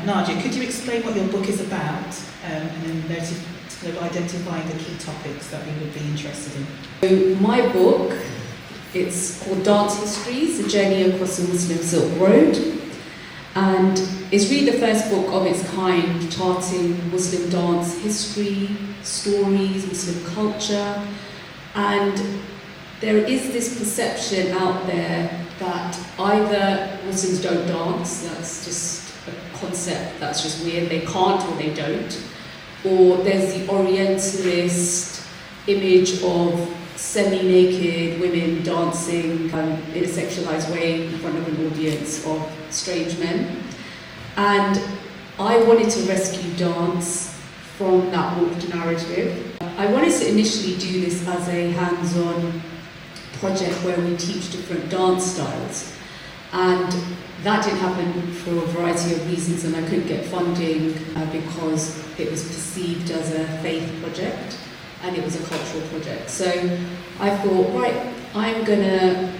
Nadia, could you explain what your book is about, and then kind of identifying the key topics that we would be interested in? So my book, it's called Dance Histories, A Journey Across the Muslim Silk Road, and it's really the first book of its kind charting Muslim dance history, stories, Muslim culture, and there is this perception out there that either Muslims don't dance, that's just a concept that's just weird, they can't or they don't, or there's the Orientalist image of semi-naked women dancing in a sexualized way in front of an audience of strange men. And I wanted to rescue dance from that warped narrative. I wanted to initially do this as a hands-on project where we teach different dance styles, and that didn't happen for a variety of reasons, and I couldn't get funding because it was perceived as a faith project and it was a cultural project. So I thought, right, I'm gonna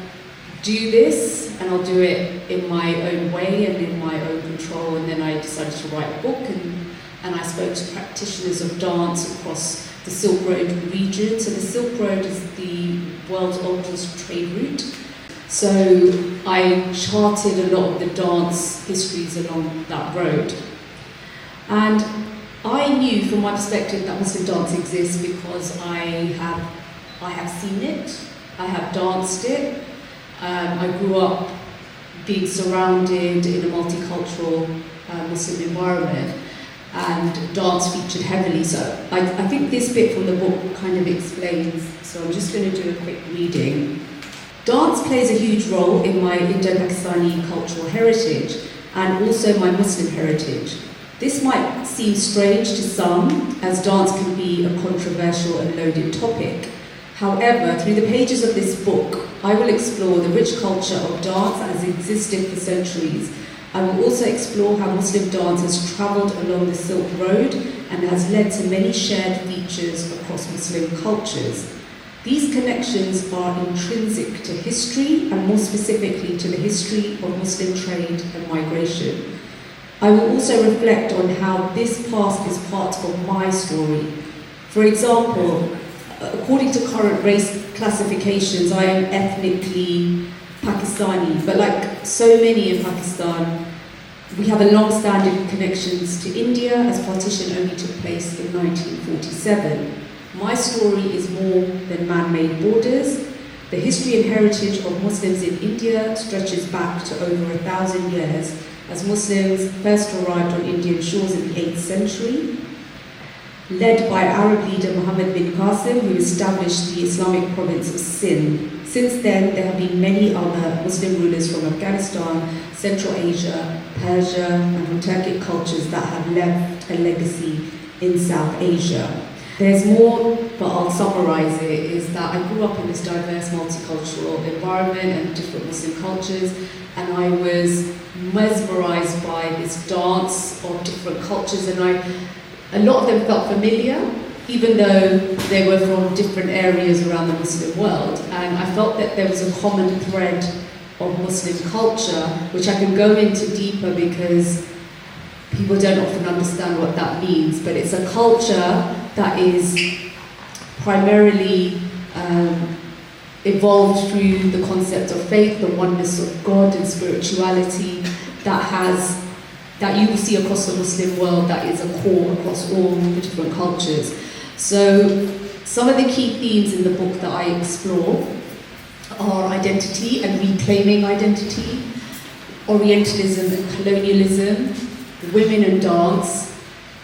do this and I'll do it in my own way and in my own control, and then I decided to write a book, and I spoke to practitioners of dance across the Silk Road region. So the Silk Road is the world's oldest trade route. So I charted a lot of the dance histories along that road. And I knew from my perspective that Muslim dance exists because I have seen it, I have danced it. I grew up being surrounded in a multicultural Muslim environment, and dance featured heavily. So I think this bit from the book kind of explains, so I'm just going to do a quick reading. Dance plays a huge role in my Indo-Pakistani cultural heritage and also my Muslim heritage. This might seem strange to some, as dance can be a controversial and loaded topic. However, through the pages of this book, I will explore the rich culture of dance that has existed for centuries. I will also explore how Muslim dance has travelled along the Silk Road and has led to many shared features across Muslim cultures. These connections are intrinsic to history, and more specifically to the history of Muslim trade and migration. I will also reflect on how this past is part of my story. For example, according to current race classifications, I am ethnically Pakistani, but like so many in Pakistan, we have a long-standing connections to India, as partition only took place in 1947. My story is more than man-made borders. The history and heritage of Muslims in India stretches back to over 1,000 years, as Muslims first arrived on Indian shores in the 8th century, led by Arab leader Muhammad bin Qasim, who established the Islamic province of Sindh. Since then, there have been many other Muslim rulers from Afghanistan, Central Asia, Persia, and from Turkic cultures that have left a legacy in South Asia. There's more, but I'll summarize it, is that I grew up in this diverse multicultural environment and different Muslim cultures, and I was mesmerized by this dance of different cultures, and a lot of them felt familiar, even though they were from different areas around the Muslim world. And I felt that there was a common thread of Muslim culture, which I can go into deeper because people don't often understand what that means. But it's a culture that is primarily evolved through the concept of faith, the oneness of God and spirituality that you will see across the Muslim world, that is a core across all the different cultures. So some of the key themes in the book that I explore are identity and reclaiming identity, Orientalism and colonialism, women and dance,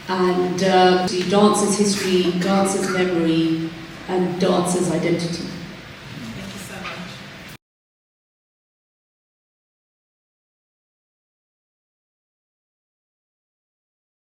and dance's history, dance's memory, and dance's identity.